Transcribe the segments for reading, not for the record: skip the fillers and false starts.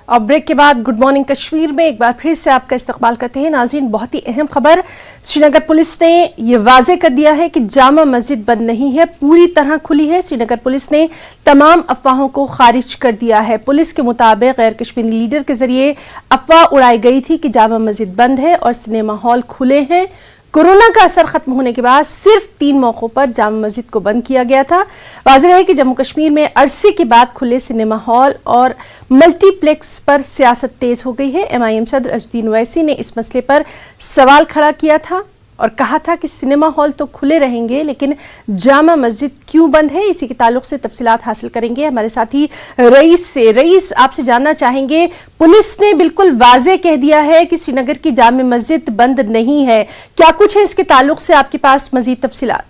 और ब्रेक के बाद गुड मॉर्निंग कश्मीर में एक बार फिर से आपका इस्तकबाल करते हैं। नाज़रीन, बहुत ही अहम खबर, श्रीनगर पुलिस ने ये वाज़े कर दिया है कि जामा मस्जिद बंद नहीं है, पूरी तरह खुली है। श्रीनगर पुलिस ने तमाम अफवाहों को खारिज कर दिया है। पुलिस के मुताबिक गैर कश्मीरी लीडर के जरिए अफवाह उड़ाई गई थी कि जामा मस्जिद बंद है और सिनेमा हॉल खुले हैं। कोरोना का असर खत्म होने के बाद सिर्फ 3 मौकों पर जामा मस्जिद को बंद किया गया था। वाज़ेह है कि जम्मू कश्मीर में अरसे के बाद खुले सिनेमा हॉल और मल्टीप्लेक्स पर सियासत तेज हो गई है। MIM सदर अज़ुद्दीन ओवैसी ने इस मसले पर सवाल खड़ा किया था और कहा था कि सिनेमा हॉल तो खुले रहेंगे लेकिन जामा मस्जिद क्यों बंद है। इसी के ताल्लुक से तफसीलात हासिल करेंगे हमारे साथी रईस से। रईस, आपसे जानना चाहेंगे, पुलिस ने बिल्कुल वाज़ेह कह दिया है कि श्रीनगर की जामा मस्जिद बंद नहीं है, क्या कुछ है इसके ताल्लुक से आपके पास मजीद तफसीलात?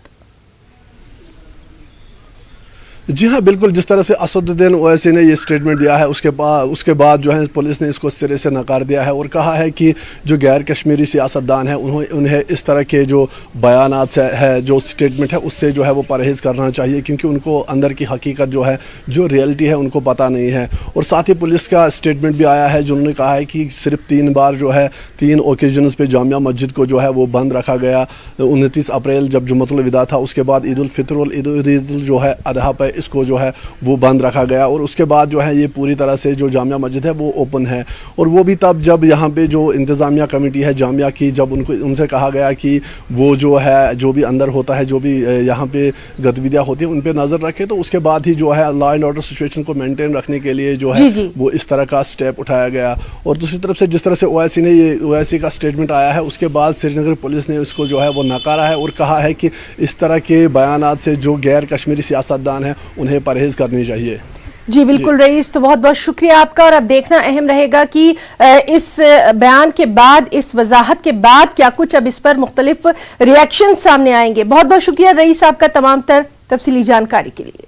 जी हाँ, बिल्कुल। जिस तरह से असदुद्दीन ओवैसी ने ये स्टेटमेंट दिया है उसके बाद जो है पुलिस ने इसको सिरे से नकार दिया है और कहा है कि जो गैर कश्मीरी सियासतदान हैं उन्हें इस तरह के जो बयानात है, जो स्टेटमेंट है, उससे जो है वो परहेज़ करना चाहिए क्योंकि उनको अंदर की हकीकत जो है, जो रियलिटी है, उनको पता नहीं है। और साथ ही पुलिस का स्टेटमेंट भी आया है जिन्होंने कहा है कि सिर्फ 3 बार जो है 3 ओकेजन्स पे जामिया मस्जिद को जो है वो बंद रखा गया। 29 अप्रैल जब जुम्मतुल विदा था, उसके बाद ईद उल फितर और ईद जो है अदहा पे इसको जो है वो बंद रखा गया और उसके बाद जो है ये पूरी तरह से जो जामिया मस्जिद है वो ओपन है। और वो भी तब जब यहाँ पे जो इंतज़ामिया कमेटी है जामिया की, जब उनसे कहा गया कि वो जो है जो भी अंदर होता है, जो भी यहाँ पे गतिविधियाँ होती हैं, उन पे नज़र रखे, तो उसके बाद ही जो है लॉ एंड ऑर्डर सिचुएशन को मेंटेन रखने के लिए जो है वो इस तरह का स्टेप उठाया गया। और दूसरी तरफ से जिस तरह से ओवैसी का स्टेटमेंट आया है, उसके बाद श्रीनगर पुलिस ने उसको जो है वो नकारा है और कहा है कि इस तरह के बयानात से जो गैर कश्मीरी सियासतदान हैं उन्हें परहेज़ करनी चाहिए। जी बिल्कुल रईस, तो बहुत बहुत शुक्रिया आपका। और अब देखना अहम रहेगा कि इस बयान के बाद, इस वजाहत के बाद क्या कुछ अब इस पर मुख्तलिफ रिएक्शन सामने आएंगे। बहुत बहुत शुक्रिया रईस आपका तमाम तर तफसीली जानकारी के लिए।